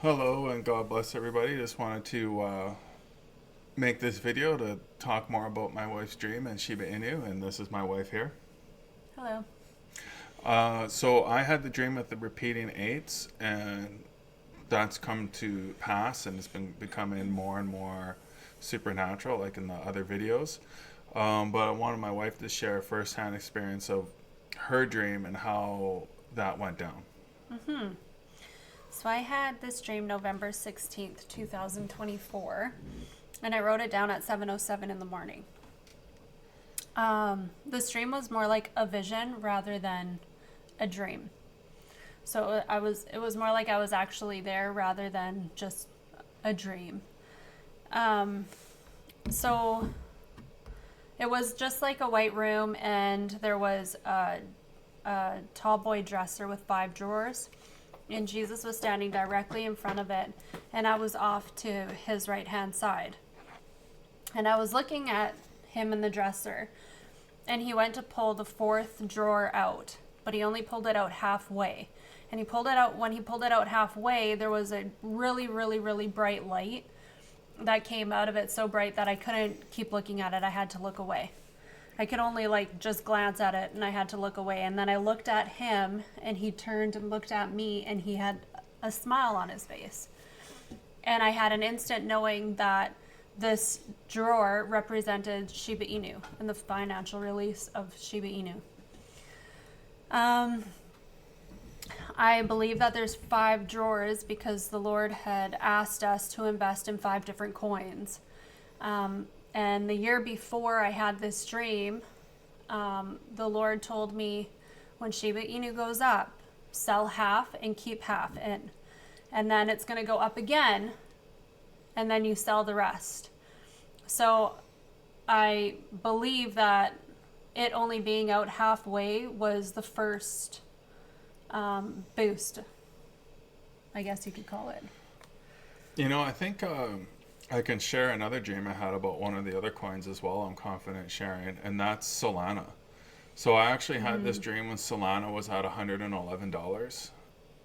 Hello and God bless everybody. Just wanted to make this video to talk more about my wife's dream and Shiba Inu, and this is my wife here. Hello. So I had the dream with the repeating eights, and that's come to pass, and it's been becoming more and more supernatural, like in the other videos. But I wanted my wife to share a firsthand experience of her dream and how that went down. So I had this dream November 16th, 2024, and I wrote it down at 7:07 in the morning. This dream was more like a vision rather than a dream. So it was more like I was actually there rather than just a dream. So it was just like a white room, and there was a tall boy dresser with 5 drawers, and Jesus was standing directly in front of it, and I was off to his right hand side. And I was looking at him in the dresser, and he went to pull the 4th drawer out, but he only pulled it out halfway. And when he pulled it out halfway, there was a really, really, really bright light that came out of it, so bright that I couldn't keep looking at it. I had to look away. I could only just glance at it, and I had to look away. And then I looked at him, and he turned and looked at me, and he had a smile on his face. And I had an instant knowing that this drawer represented Shiba Inu and the financial release of Shiba Inu. I believe that there's 5 drawers because the Lord had asked us to invest in 5 different coins. And the year before I had this dream, the Lord told me, when Shiba Inu goes up, sell half and keep half in. And then it's going to go up again, and then you sell the rest. So I believe that it only being out halfway was the first boost, I guess you could call it. I think I can share another dream I had about one of the other coins as well. I'm confident sharing, and that's Solana. So I actually had this dream when Solana was at $111,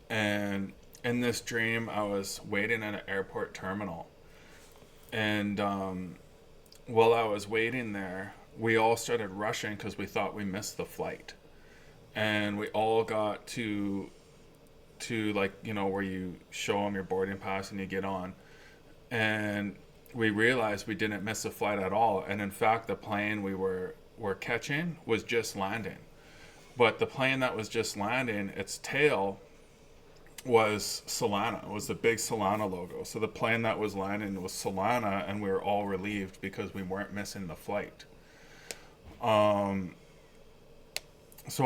and in this dream I was waiting at an airport terminal, and while I was waiting there, we all started rushing because we thought we missed the flight, and we all got to where you show them your boarding pass and you get on, and we realized we didn't miss a flight at all. And in fact, the plane we were catching was just landing. But the plane that was just landing, its tail was Solana. It was the big Solana logo. So the plane that was landing was Solana, and we were all relieved because we weren't missing the flight. So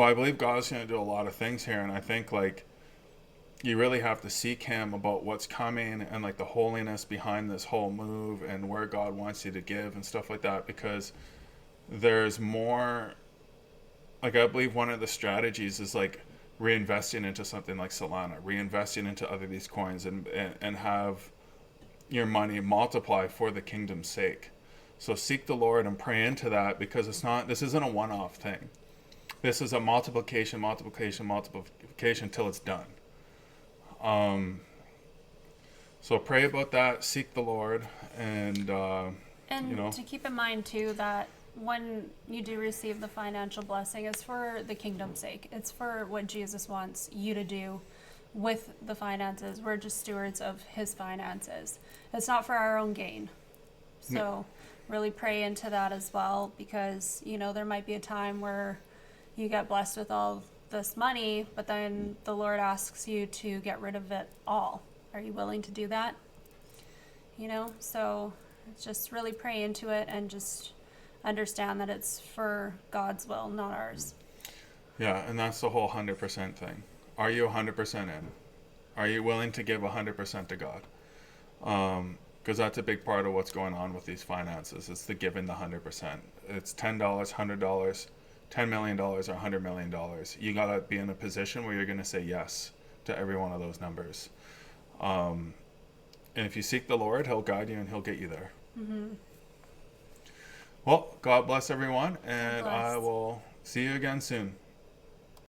I believe God's going to do a lot of things here, and I think you really have to seek him about what's coming and the holiness behind this whole move and where God wants you to give and stuff like that, because there's more. I believe one of the strategies is reinvesting into something like Solana, reinvesting into other these coins, and have your money multiply for the kingdom's sake. So seek the Lord and pray into that, because this isn't a one-off thing. This is a multiplication till it's done. So pray about that, seek the Lord, and to keep in mind too that when you do receive the financial blessing, it's for the kingdom's sake. It's for what Jesus wants you to do with the finances. We're just stewards of his finances. It's not for our own gain. So really pray into that as well, because there might be a time where you get blessed with all this money, but then the Lord asks you to get rid of it all. Are you willing to do that? So just really pray into it and just understand that it's for God's will, not ours. Yeah, and that's the whole 100% thing. Are you 100% in? Are you willing to give 100% to God? Because that's a big part of what's going on with these finances. It's the giving the 100%. It's $10, $100, $10 million, or $100 million. You got to be in a position where you're going to say yes to every one of those numbers. And if you seek the Lord, he'll guide you and he'll get you there. Mm-hmm. Well, God bless everyone, and I will see you again soon.